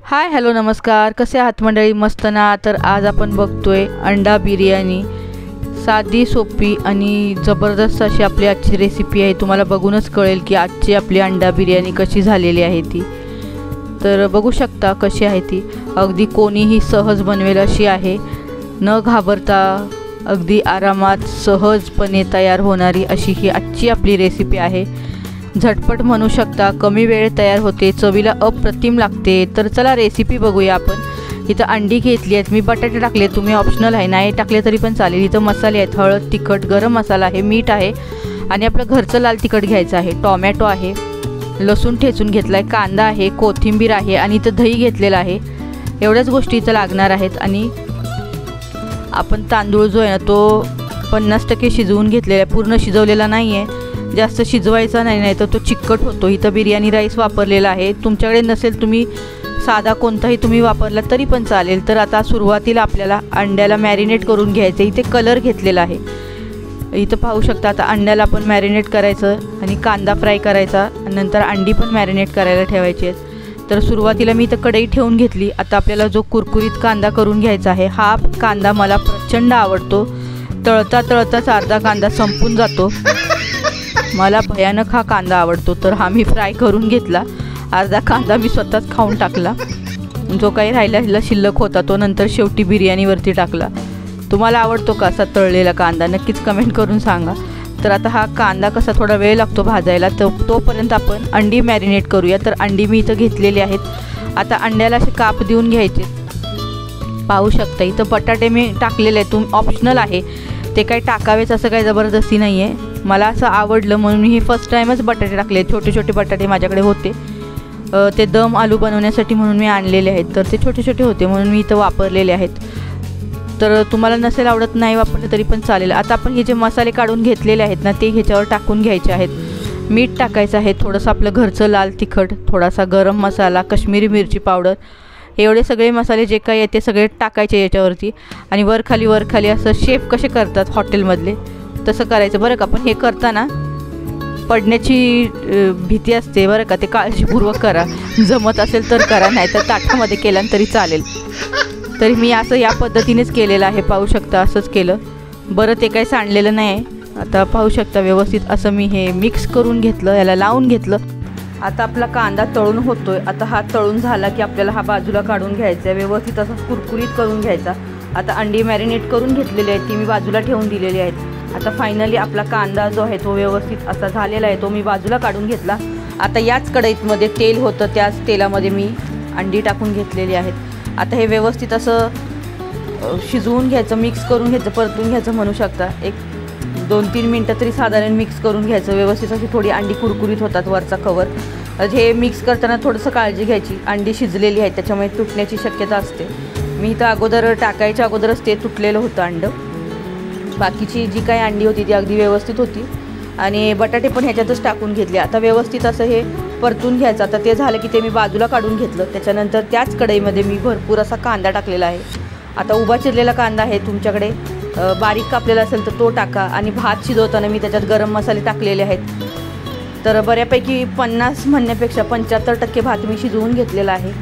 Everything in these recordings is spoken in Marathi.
हाय हॅलो नमस्कार, कसे आहात मंडळी? मस्त ना. तर आज आपण बघतोय अंडा बिर्याणी. साधी सोपी आणि जबरदस्त अशी आपली आजची रेसिपी आहे. तुम्हाला बघूनच कळेल की आजची आपली अंडा बिर्याणी कशी झालेली आहे ती. तर बघू शकता कशी आहे ती. अगदी कोणीही सहज बनवेल अशी आहे. न घाबरता अगदी आरामात सहजपणे तयार होणारी अशी ही आजची आपली रेसिपी आहे. झटपट म्हणू शकता, कमी वेळ तयार होते, चवीला अप्रतिम लागते. तर चला रेसिपी बघूया आपण. इथं अंडी घेतली आहेत, मी बटाटे टाकले, तुम्ही ऑप्शनल आहे, नाही टाकले तरी पण चालेल. इथं मसाले आहेत, हळद, तिखट, गरम मसाला आहे, मीठ आहे आणि आपलं घरचं लाल तिखट घ्यायचं आहे. टोमॅटो आहे, लसूण ठेचून घेतला आहे, कांदा आहे, कोथिंबीर आहे आणि इथं दही घेतलेलं आहे. एवढ्याच गोष्टी इथं लागणार आहेत. आणि आपण तांदूळ जो आहे ना तो 50% शिजवून घेतलेला आहे, पूर्ण शिजवलेला नाही आहे. जास्त शिजवायचा नाही तर तो चिकट होतो. इथं बिर्याणी राईस वापरलेला आहे. तुमच्याकडे नसेल, तुम्ही साधा कोणताही तुम्ही वापरला तरी पण चालेल. तर आता सुरुवातीला आपल्याला अंड्याला मॅरिनेट करून घ्यायचं. इथे कलर घेतलेला आहे, इथं पाहू शकता. आता अंड्याला आपण मॅरिनेट करायचं आणि कांदा फ्राय करायचा, नंतर अंडी पण मॅरिनेट करायला ठेवायची आहेत. तर सुरुवातीला मी इथं कढई ठेवून घेतली. आता आपल्याला जो कुरकुरीत कांदा करून घ्यायचा आहे, हा कांदा मला प्रचंड आवडतो. तळता तळताच अर्धा कांदा संपून जातो. मला भयानक हा कांदा आवडतो, तर हा मी फ्राय करून घेतला. अर्धा कांदा मी स्वतःच खाऊन टाकला. जो काही राहिला शिल्लक होता तो नंतर शेवटी बिर्याणीवरती टाकला. तुम्हाला आवडतो का असा तळलेला कांदा? नक्कीच कमेंट करून सांगा. तर आता हा कांदा कसा थोडा वेळ लागतो भाजायला, तोपर्यंत आपण अंडी मॅरिनेट करूया. तर अंडी मी इथं घेतलेली आहेत. आता अंड्याला असे काप देऊन घ्यायचे. पाहू शकता इथं बटाटे मी टाकलेले आहेत, ऑप्शनल आहे, ते काही टाकावेच असं काही जबरदस्ती नाही आहे. मला असं आवडलं म्हणून मी हे फर्स्ट टाईमच बटाटे टाकले. छोटे छोटे बटाटे माझ्याकडे होते, ते दम आलू बनवण्यासाठी म्हणून मी आणलेले आहेत. तर ते छोटे छोटे होते म्हणून मी इथं वापरलेले आहेत. तर तुम्हाला नसेल आवडत, नाही वापरले तरी पण चालेल. आता आपण हे जे मसाले काढून घेतलेले आहेत ना ते ह्याच्यावर टाकून घ्यायचे आहेत. मीठ टाकायचं आहे, थोडंसं आपलं घरचं लाल तिखट, थोडासा गरम मसाला, काश्मीरी मिरची पावडर, एवढे सगळे मसाले जे काही आहेत ते सगळे टाकायचे याच्यावरती. आणि वर खाली असं शेफ कसे करतात हॉटेलमधले तसं करायचं बरं का. पण हे करताना पडण्याची भीती असते बरं का, ते काळजीपूर्वक करा. जमत असेल तर करा, नाही तर ताटामध्ये केलं तरी चालेल. तरी मी असं या पद्धतीनेच केलेलं आहे. पाहू शकता असंच केलं. बरं ते काही सांडलेलं नाही. आता पाहू शकता व्यवस्थित असं मी हे मिक्स करून घेतलं, याला लावून घेतलं. आता आपला कांदा तळून होतोय. आता हा तळून झाला की आपल्याला हा बाजूला काढून घ्यायचा आहे. व्यवस्थित असं कुरकुरीत करून घ्यायचा. आता अंडी मॅरिनेट करून घेतलेली आहेत, ती मी बाजूला ठेवून दिलेली आहेत. आता फायनली आपला कांदा जो आहे तो व्यवस्थित असा झालेला आहे, तो मी बाजूला काढून घेतला. आता याच कढईमध्ये तेल होतं, त्याच तेलामध्ये मी अंडी टाकून घेतलेली आहेत. आता हे व्यवस्थित असं शिजवून घ्यायचं, मिक्स करून घ्यायचं, परतून घ्यायचं म्हणू शकता. एक 2-3 मिनटं तरी साधारण मिक्स करून घ्यायचं. व्यवस्थित अशी थोडी अंडी कुरकुरीत होतात वरचा कवर. हे मिक्स करताना थोडंसं काळजी घ्यायची. अंडी शिजलेली आहेत त्याच्यामुळे तुटण्याची शक्यता असते. मी इथं अगोदर टाकायच्या अगोदरच ते तुटलेलं होतं अंडं. बाकीची जी काही अंडी होती ती अगदी व्यवस्थित होती. आणि बटाटे पण ह्याच्यातच टाकून घेतले. आता व्यवस्थित असं हे परतून घ्यायचं. आता ते झालं की ते मी बाजूला काढून घेतलं. त्याच्यानंतर त्याच कढईमध्ये मी भरपूर असा कांदा टाकलेला आहे. आता उभा चिरलेला कांदा आहे, तुमच्याकडे बारीक कापलेला असेल तर तो टाका. आणि भात शिजवताना मी त्याच्यात गरम मसाले टाकलेले आहेत. तर बऱ्यापैकी 50 म्हणण्यापेक्षा 75% भात मी शिजवून घेतलेला आहे.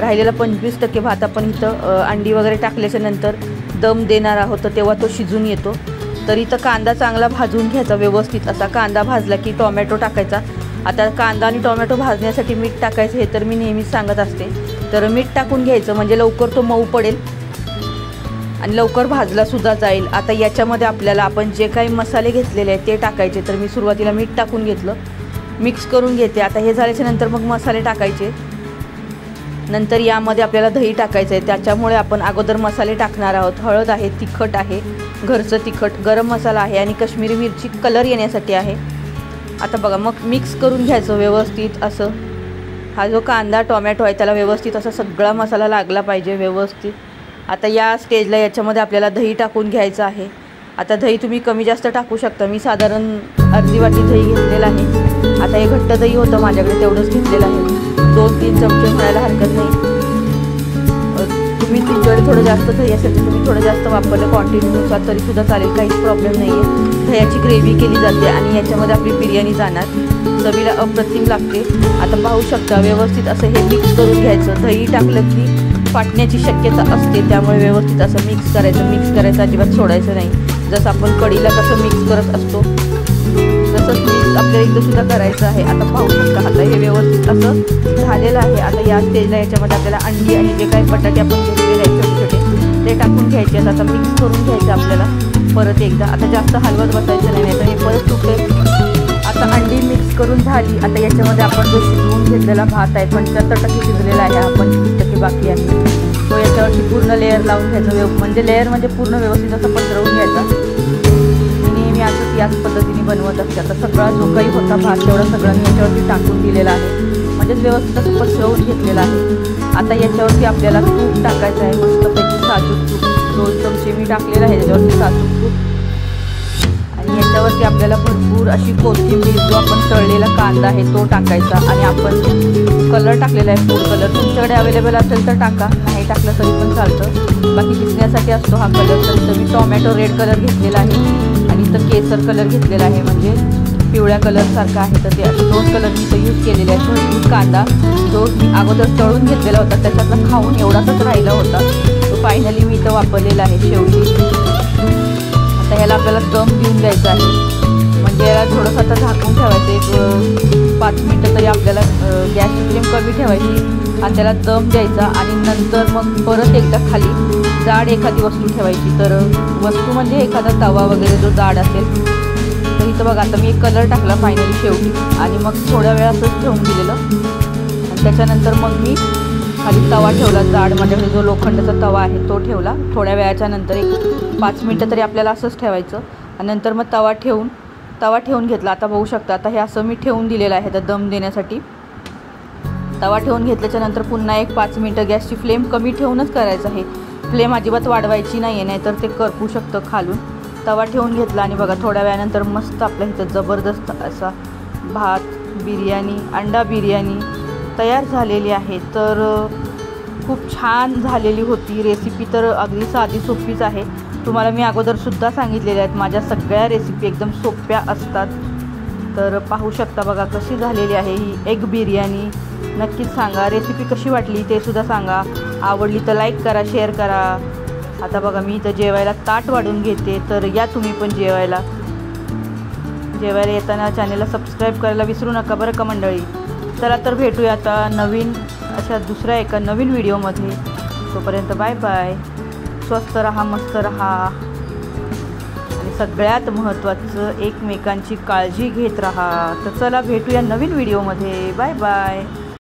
राहिलेला 25% भात आपण इथं अंडी वगैरे टाकल्याच्या नंतर दम देणार आहोत, तेव्हा तो शिजून येतो. तर इथं कांदा चांगला भाजून घ्यायचा व्यवस्थित. असा कांदा भाजला की टोमॅटो टाकायचा. आता कांदा आणि टोमॅटो भाजण्यासाठी मीठ टाकायचं, हे तर मी नेहमीच सांगत असते. तर मीठ टाकून घ्यायचं म्हणजे लवकर तो मऊ पडेल आणि लवकर भाजलासुद्धा जाईल. आता याच्यामध्ये आपल्याला आपण जे काही मसाले घेतलेले आहेत ते टाकायचे. तर मी सुरुवातीला मीठ टाकून घेतलं, मिक्स करून घेते. आता हे झाल्याच्या नंतर मग मसाले टाकायचे. नंतर यामध्ये आपल्याला दही टाकायचं आहे, त्याच्यामुळे आपण अगोदर मसाले टाकणार आहोत. हळद आहे, तिखट आहे, घरचं तिखट, गरम मसाला आहे आणि काश्मीरी मिरची कलर येण्यासाठी आहे. आता बघा मग मिक्स करून घ्यायचं व्यवस्थित असं. हा जो कांदा टोमॅटो आहे त्याला व्यवस्थित असा सगळा मसाला लागला पाहिजे व्यवस्थित. आता या स्टेजला याच्यामध्ये आपल्याला दही टाकून घ्यायचं आहे. आता दही तुम्ही कमी जास्त टाकू शकता. मी साधारण अर्धी वाटी दही घेतलेलं आहे. आता हे घट्ट दही होतं माझ्याकडे, तेवढंच घेतलेलं आहे. 2-3 चमचे म्हणायला हरकत नाही. तुम्ही तुमच्याकडे थोडं जास्त दही असेल तर तुम्ही थोडं जास्त वापरलं क्वांटिटीनुसार तरीसुद्धा चालेल, काहीच प्रॉब्लेम नाही आहे. दह्याची ग्रेव्ही केली जाते आणि याच्यामध्ये आपली बिर्याणी जाणार. चवीला अप्रतिम लागते. आता पाहू शकता व्यवस्थित असं हे मिक्स करून घ्यायचं. दही टाकलं की फाटण्याची शक्यता असते, त्यामुळे व्यवस्थित असं मिक्स करायचं अजिबात सोडायचं नाही. जसं आपण कढीला कसं मिक्स करत असतो तसंच मिक्स आपल्याला इथं सुद्धा करायचं आहे. आता पाहू शकता आता हे व्यवस्थित असं झालेलं आहे. आता या स्टेजला याच्यामध्ये आपल्याला अंडी आणि जे काही बटाटे आपण घेतलेले आहेत छोटे छोटे ते टाकून घ्यायचे. आता मिक्स करून घ्यायचं आपल्याला परत एकदा. आता जास्त हलवत बसायचं नाही तर हे परत तुटेल. आता अंडी मिक्स करून झाली. आता याच्यामध्ये आपण जो शिजवून घेतलेला भात आहे 75% शिजलेला आहे, हा 25% बाकी आहे. तो याच्यावरती पूर्ण लेअर लावून घ्यायचं. म्हणजे लेअर म्हणजे पूर्ण व्यवस्थित असं पसरवून घ्यायचा. मी असंच याच पद्धतीने बनवत असते. आता सगळा जो काही होता भात तेवढा सगळं मी याच्यावरती टाकून दिलेला आहे, म्हणजेच व्यवस्थित असं पसरवून घेतलेलं आहे. आता याच्यावरती आपल्याला तूप टाकायचं आहे, मस्तपैकी साजूक तूप 2 चमचे मी टाकलेलं आहे याच्यावरती साजूक तूप. आणि याच्यावरती आपल्याला भरपूर अशी कोथिंबीर, जो आपण तळलेला कांदा आहे तो टाकायचा. आणि आपण कलर टाकलेला आहे फूड कलर, तुमच्याकडे अवेलेबल असेल तर टाका, नाही टाकलं तरी पण चालतं. बाकी दिसण्यासाठी असतो हा कलर. तर मी टोमॅटो रेड कलर घेतलेला आहे आणि इथं केसर कलर घेतलेला आहे, म्हणजे पिवळ्या कलरसारखा आहे. तर ते असे 2 कलर मी इथं यूज केलेले आहेत. भरपूर कांदा जो मी अगोदर तळून घेतलेला होता त्याच्यातला खाऊन एवढाच राहिला होता, तो फायनली मी इथं वापरलेला आहे शेवटी. आता ह्याला आपल्याला दम देऊन द्यायचा आहे, म्हणजे याला थोडंसं आता झाकून ठेवायचं. एक 5 मिनटं तरी आपल्याला गॅसची फ्लेम कमी ठेवायची आणि त्याला दम द्यायचा. आणि नंतर मग परत एकदा खाली जाड एखादी वस्तू ठेवायची. तर वस्तू म्हणजे एखादा तवा वगैरे जो जाड असेल. तर इथं बघा आता मी एक कलर टाकला फायनली शेवटी आणि मग थोड्या वेळ असंच ठेवून दिलेलं. आणि त्याच्यानंतर मग मी खाली तवा ठेवला जाड, माझ्याकडे जो लोखंडाचा तवा आहे तो ठेवला. थोड्या वेळाच्या नंतर एक 5 मिनटं तरी आपल्याला असंच ठेवायचं. आणि नंतर मग तवा ठेवून घेतला. आता बघू शकता आता हे असं मी ठेवून दिलेलं आहे तर दम देण्यासाठी. तवा ठेवून घेतल्याच्या नंतर पुन्हा एक 5 मिनटं गॅसची फ्लेम कमी ठेवूनच करायचं आहे, फ्लेम अजिबात वाढवायची नाही आहे, नाहीतर ते करपू शकतं खालून. तवा ठेवून घेतला आणि बघा थोड्या वेळानंतर मस्त आपल्या इथं जबरदस्त असा भात बिर्याणी, अंडा बिर्याणी तयार झालेली आहे. तर खूप छान झालेली होती रेसिपी. तर अगदी साधी सोपीच आहे. तुम्हाला मी अगोदरसुद्धा सांगितलेल्या आहेत, माझ्या सगळ्या रेसिपी एकदम सोप्या असतात. तर पाहू शकता बघा कशी झालेली आहे ही एग बिर्याणी. नक्कीच सांगा रेसिपी कशी वाटली ते सुद्धा सांगा. आवडली तर लाईक करा, शेअर करा. आता बघा मी इथं जेवायला ताट वाढून घेते, तर या तुम्ही पण जेवायला येताना चॅनलला सबस्क्राईब करायला विसरू नका बरं का मंडळी. चला तर भेटूया आता नवीन अशा दुसऱ्या एका नवीन व्हिडिओमध्ये. तोपर्यंत बाय बाय. स्वस्त रहा, मस्त रहा आणि सगळ्यात महत्त्वाचं एकमेकांची काळजी घेत रहा. तर चला भेटूया नवीन व्हिडिओमध्ये. Bye bye.